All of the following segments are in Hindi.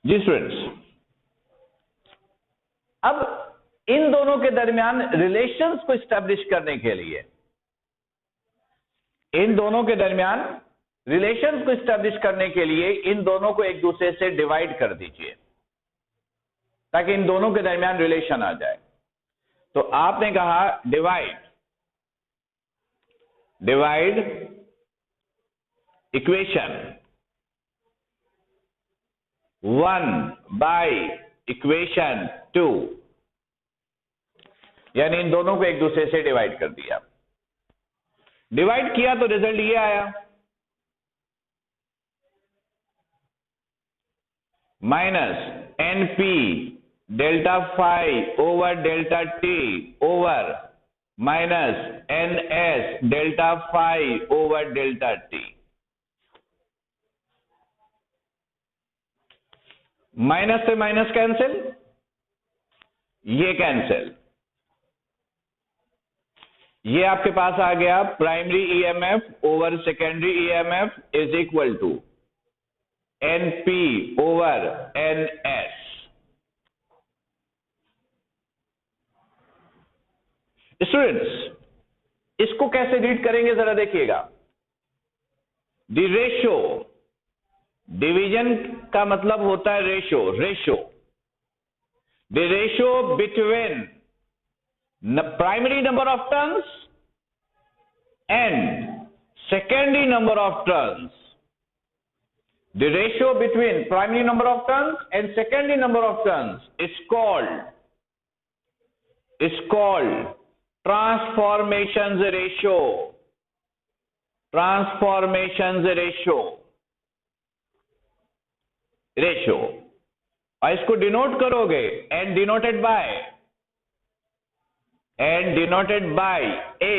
जी स्टूडेंट्स, अब इन दोनों के दरमियान रिलेशंस को स्टैब्लिश करने के लिए, इन दोनों के दरमियान रिलेशंस को स्टैब्लिश करने के लिए इन दोनों को एक दूसरे से डिवाइड कर दीजिए ताकि इन दोनों के दरमियान रिलेशन आ जाए। तो आपने कहा डिवाइड इक्वेशन 1 बाय इक्वेशन 2, यानी इन दोनों को एक दूसरे से डिवाइड कर दिया। डिवाइड किया तो रिजल्ट ये आया, minus NP delta phi over delta T over minus NS delta phi over delta T. Minus से माइनस कैंसिल, ये कैंसिल, ये आपके पास आ गया primary EMF over secondary EMF is equal to NP over NS। Students, इसको कैसे रीड करेंगे जरा देखिएगा। द रेशो, डिवीजन का मतलब होता है ratio, the ratio between primary number of turns and secondary number of turns. The ratio between primary number of turns and secondary number of turns is called transformations ratio. और इसको डिनोट करोगे and denoted by A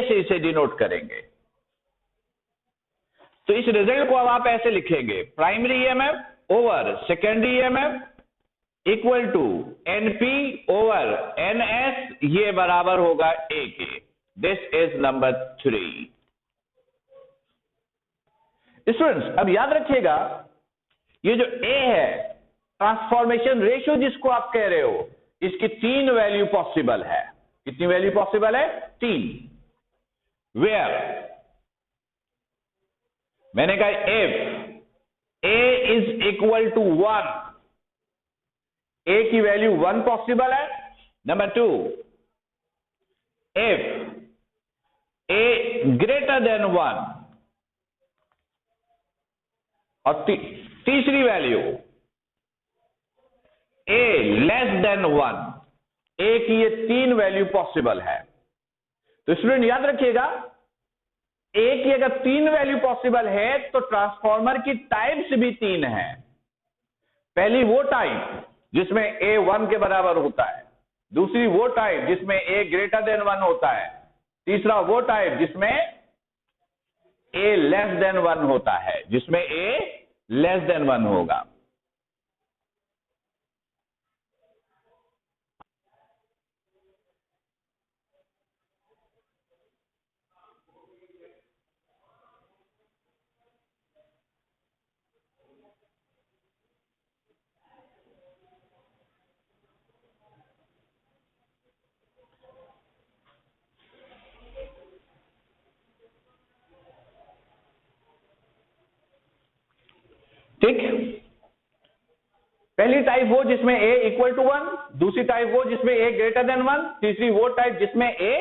से इसे डिनोट करेंगे। तो इस रिजल्ट को अब आप ऐसे लिखेंगे, primary EMF over secondary EMF equal to NP over NS, ये बराबर होगा A के। This is number 3। स्टूडेंट्स, अब याद रखिएगा, ये जो A है, ट्रांसफॉर्मेशन रेशियो जिसको आप कह रहे हो, इसकी 3 वैल्यू पॉसिबल है। कितनी वैल्यू पॉसिबल है? 3। वेयर मैंने कहा if A is equal to 1, A की वैल्यू 1 पॉसिबल है। Number 2, if A greater than 1, और तीसरी value A less than 1, A की ये 3 वैल्यू पॉसिबल है। तो स्टूडेंट याद रखिएगा, A की अगर 3 वैल्यू पॉसिबल है तो ट्रांसफॉर्मर की टाइप्स भी 3 है। पहली वो टाइप जिसमें A 1 के बराबर होता है, दूसरी वो टाइप जिसमें A ग्रेटर देन 1 होता है, तीसरा वो टाइप जिसमें A लेस देन 1 होता है, जिसमें A लेस देन 1 होगा। ठीक, पहली टाइप वो जिसमें A इक्वल टू 1, दूसरी टाइप वो जिसमें A ग्रेटर देन 1, तीसरी वो टाइप जिसमें A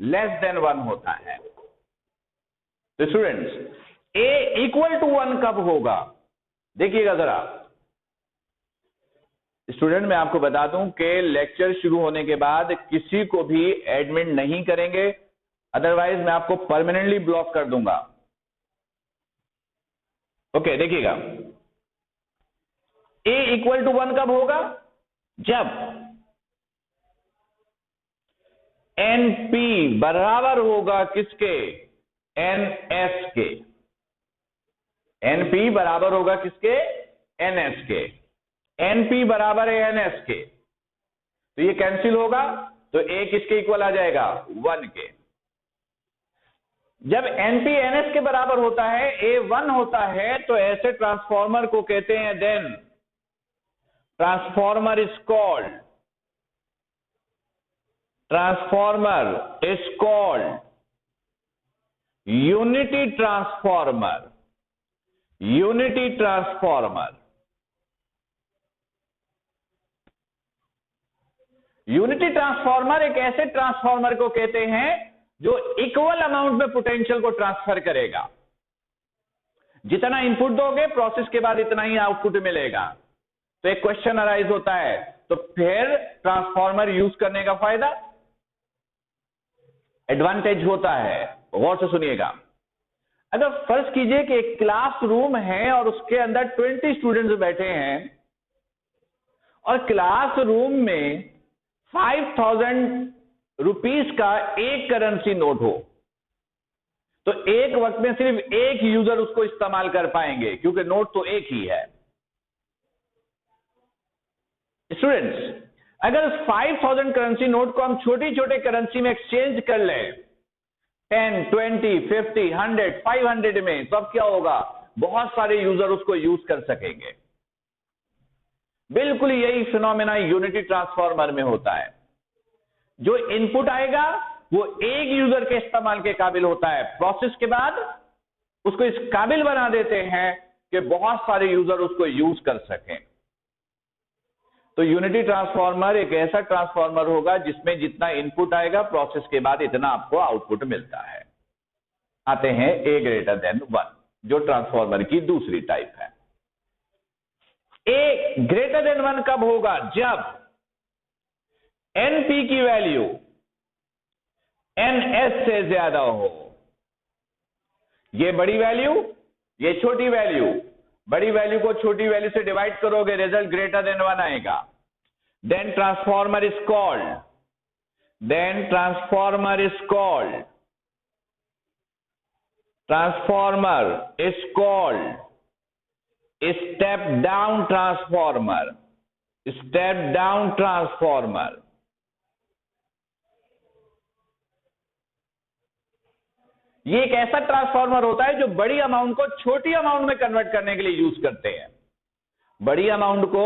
लेस देन 1 होता है। तो स्टूडेंट्स, A इक्वल टू 1 कब होगा? देखिएगा जरा स्टूडेंट, मैं आपको बता दूं कि लेक्चर शुरू होने के बाद किसी को भी एडमिट नहीं करेंगे, अदरवाइज मैं आपको परमानेंटली ब्लॉक कर दूंगा। ओके, देखिएगा, A इक्वल टू 1 कब होगा? जब NP बराबर होगा किसके? NS के। NP बराबर होगा किसके? NS के। NP बराबर है NS के, तो ये कैंसिल होगा, तो A किसके इक्वल आ जाएगा? 1 के। जब NP NS के बराबर होता है, A 1 होता है, तो ऐसे ट्रांसफॉर्मर को कहते हैं then transformer is called unity transformer. Unity transformer एक ऐसे ट्रांसफॉर्मर को कहते हैं जो इक्वल अमाउंट में पोटेंशियल को ट्रांसफर करेगा। जितना इनपुट दोगे प्रोसेस के बाद इतना ही आउटपुट मिलेगा। तो एक क्वेश्चन अराइज होता है, तो फिर ट्रांसफॉर्मर यूज करने का फायदा, एडवांटेज होता है। गौर से सुनिएगा। अगर फर्ज कीजिए कि एक क्लासरूम है और उसके अंदर 20 स्टूडेंट्स बैठे हैं और क्लासरूम में 5000 रुपीस का एक करेंसी नोट हो, तो एक वक्त में सिर्फ एक यूजर उसको इस्तेमाल कर पाएंगे, क्योंकि नोट तो एक ही है। स्टूडेंट्स, अगर उस 5000 करेंसी नोट को हम छोटी छोटे करेंसी में एक्सचेंज कर लें, 10, 20, 50, 100, 500 में, तो अब क्या होगा? बहुत सारे यूजर उसको यूज कर सकेंगे। बिल्कुल यही फिनोमेना यूनिटी ट्रांसफॉर्मर में होता है। जो इनपुट आएगा वो एक यूजर के इस्तेमाल के काबिल होता है, प्रोसेस के बाद उसको इस काबिल बना देते हैं कि बहुत सारे यूजर उसको यूज कर सकें। तो यूनिटी ट्रांसफॉर्मर एक ऐसा ट्रांसफॉर्मर होगा जिसमें जितना इनपुट आएगा प्रोसेस के बाद इतना आपको आउटपुट मिलता है। आते हैं A greater than 1, जो ट्रांसफॉर्मर की दूसरी टाइप है। A greater than 1 कब होगा? जब NP की वैल्यू NS से ज्यादा हो। ये बड़ी वैल्यू, ये छोटी वैल्यू। बड़ी वैल्यू को छोटी वैल्यू से डिवाइड करोगे, रिजल्ट ग्रेटर देन 1 आएगा। Then transformer is called step down transformer. ये एक ऐसा ट्रांसफॉर्मर होता है जो बड़ी अमाउंट को छोटी अमाउंट में कन्वर्ट करने के लिए यूज करते हैं। बड़ी अमाउंट को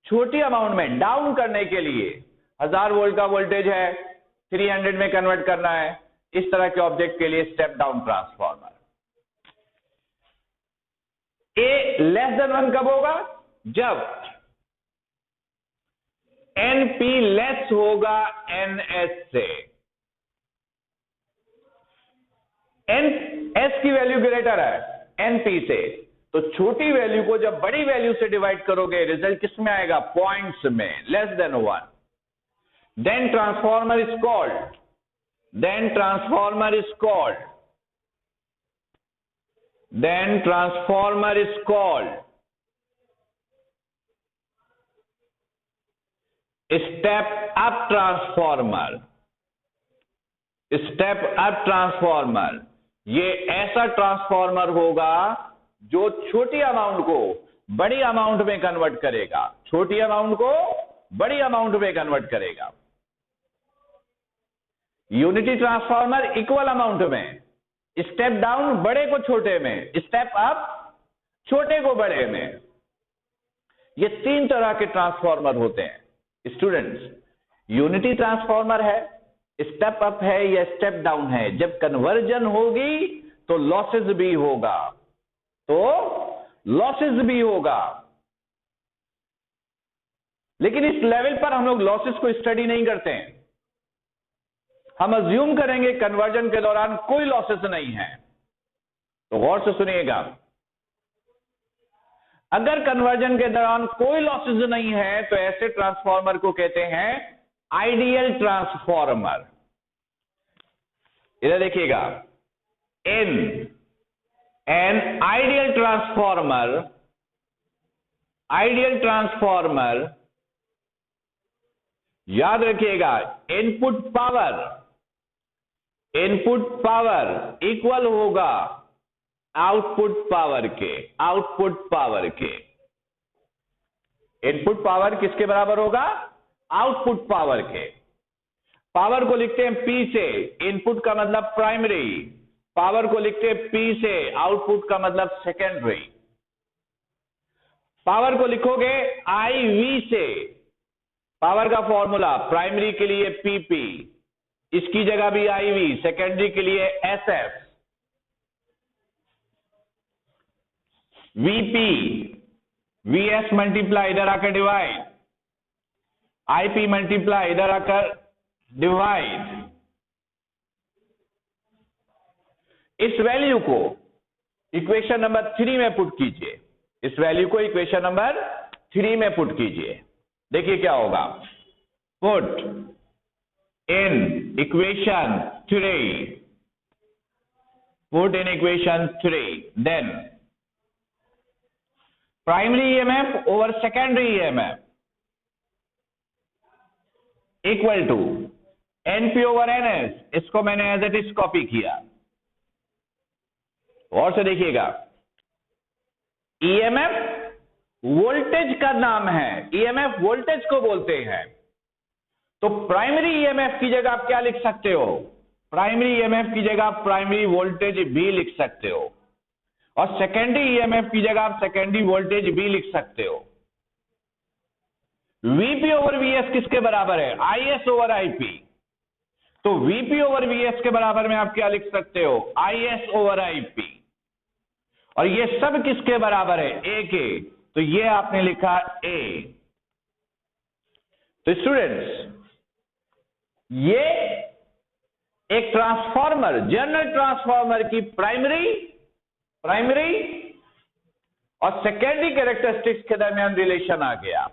छोटी अमाउंट में डाउन करने के लिए, 1000 वोल्ट का वोल्टेज है, 300 में कन्वर्ट करना है, इस तरह के ऑब्जेक्ट के लिए step down transformer. A less than 1 कब होगा? जब NP लेस होगा NS से। S की वैल्यू ग्रेटर है NP से, तो छोटी वैल्यू को जब बड़ी वैल्यू से डिवाइड करोगे, रिजल्ट किस में आएगा? पॉइंट्स में, less than 1। Then transformer is called step up transformer. ये ऐसा ट्रांसफॉर्मर होगा जो छोटी अमाउंट को बड़ी अमाउंट में कन्वर्ट करेगा, छोटी अमाउंट को बड़ी अमाउंट में कन्वर्ट करेगा। यूनिटी ट्रांसफॉर्मर इक्वल अमाउंट में, स्टेप डाउन बड़े को छोटे में, स्टेप अप छोटे को बड़े में। ये 3 तरह के ट्रांसफॉर्मर होते हैं। स्टूडेंट्स, यूनिटी ट्रांसफॉर्मर है, स्टेप अप है या स्टेप डाउन है। जब कन्वर्जन होगी तो लॉसेस भी होगा, लेकिन इस लेवल पर हम लोग लॉसेस को स्टडी नहीं करते हैं। हम अज्यूम करेंगे कन्वर्जन के दौरान कोई लॉसेस नहीं है। तो गौर से सुनिएगा, अगर कन्वर्जन के दौरान कोई लॉसेस नहीं है तो ऐसे ट्रांसफॉर्मर को कहते हैं आइडियल ट्रांसफॉर्मर। इधर देखिएगा, एन आइडियल ट्रांसफॉर्मर, याद रखिएगा, इनपुट पावर इक्वल होगा आउटपुट पावर के। इनपुट पावर किसके बराबर होगा? आउटपुट पावर के। पावर को लिखते हैं P से, इनपुट का मतलब प्राइमरी, पावर को लिखते हैं P से, आउटपुट का मतलब सेकेंडरी। पावर को लिखोगे IV से, पावर का फॉर्मूला प्राइमरी के लिए PP, इसकी जगह भी IV, सेकेंडरी के लिए SF, VP, VS मल्टीप्लाई इधर आकर डिवाइड, IP मल्टीप्लाई इधर आकर डिवाइड। इस वैल्यू को इक्वेशन नंबर 3 में पुट कीजिए, इस वैल्यू को इक्वेशन नंबर 3 में पुट कीजिए। देखिए क्या होगा, put in equation 3, put in equation 3, then primary EMF over secondary EMF equal to NP over NS, इसको मैंने एज इट इज कॉपी किया। और से देखिएगा, EMF वोल्टेज का नाम है, EMF वोल्टेज को बोलते हैं। तो प्राइमरी EMF की जगह आप क्या लिख सकते हो, प्राइमरी EMF की जगह आप प्राइमरी वोल्टेज भी लिख सकते हो, और सेकेंडरी EMF की जगह आप सेकेंडरी वोल्टेज भी लिख सकते हो। VP ओवर VS किसके बराबर है, IS ओवर IP। तो VP ओवर VS के बराबर में आप क्या लिख सकते हो, IS ओवर IP। और ये सब किसके बराबर है, A के, तो ये आपने लिखा A। तो स्टूडेंट्स, ये एक ट्रांसफार्मर, जनरल ट्रांसफार्मर की प्राइमरी और सेकेंडरी कैरेक्टरिस्टिक्स के दरमियान रिलेशन आ गया।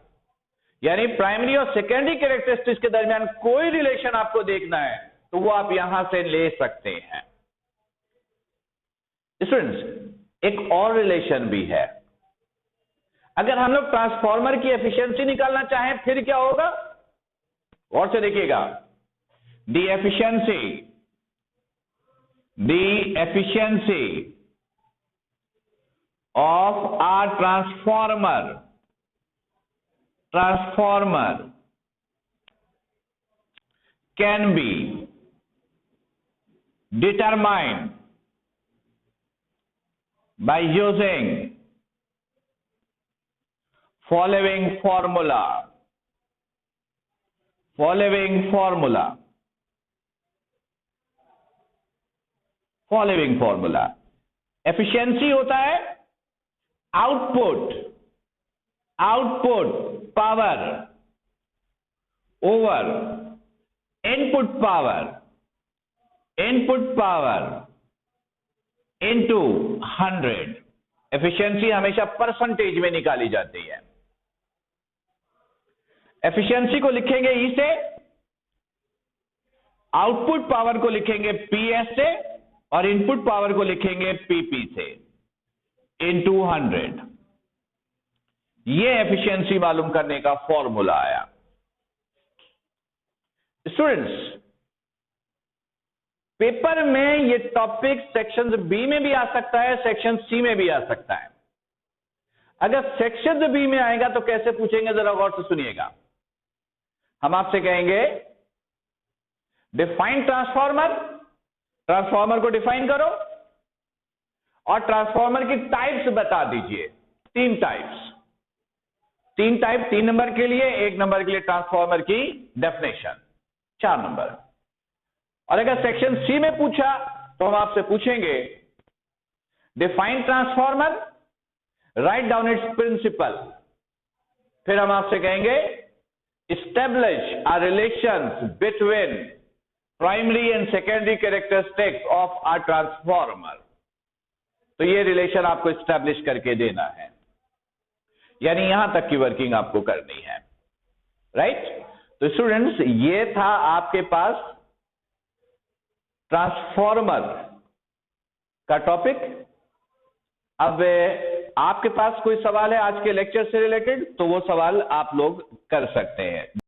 यानी प्राइमरी और सेकेंडरी कैरेक्टरिस्टिक्स के दरमियान कोई रिलेशन आपको देखना है तो वो आप यहां से ले सकते हैं। स्टूडेंट्स, एक और रिलेशन भी है। अगर हम लोग ट्रांसफार्मर की एफिशिएंसी निकालना चाहें फिर क्या होगा, और से देखिएगा, the efficiency of our transformer can be determined by using following formula efficiency होता है output power over input power into 100। Efficiency हमेशा परसेंटेज में निकाली जाती है। एफिशिएंसी को लिखेंगे E से, आउटपुट पावर को लिखेंगे PS से, और इनपुट पावर को लिखेंगे PP से, into 100। ये एफिशिएंसी मालूम करने का फॉर्मूला आया। स्टूडेंट्स, पेपर में ये टॉपिक सेक्शन B में भी आ सकता है, सेक्शन C में भी आ सकता है। अगर सेक्शन B में आएगा तो कैसे पूछेंगे, जरा गौर से सुनिएगा। हम आपसे कहेंगे डिफाइन ट्रांसफार्मर को डिफाइन करो और ट्रांसफार्मर की टाइप्स बता दीजिए। 3 टाइप, 3 नंबर के लिए, 1 नंबर के लिए ट्रांसफार्मर की डेफिनेशन, 4 नंबर। और अगर सेक्शन C में पूछा तो हम आपसे पूछेंगे define transformer, write down its principle. फिर हम आपसे कहेंगे establish a relations between primary and secondary characteristics of a transformer. तो ये रिलेशन आपको एस्टैब्लिश करके देना है, यानी यहां तक की वर्किंग आपको करनी है, राइट। तो स्टूडेंट्स, ये था आपके पास ट्रांसफार्मर का टॉपिक। अब आपके पास कोई सवाल है आज के लेक्चर से रिलेटेड तो वो सवाल आप लोग कर सकते हैं।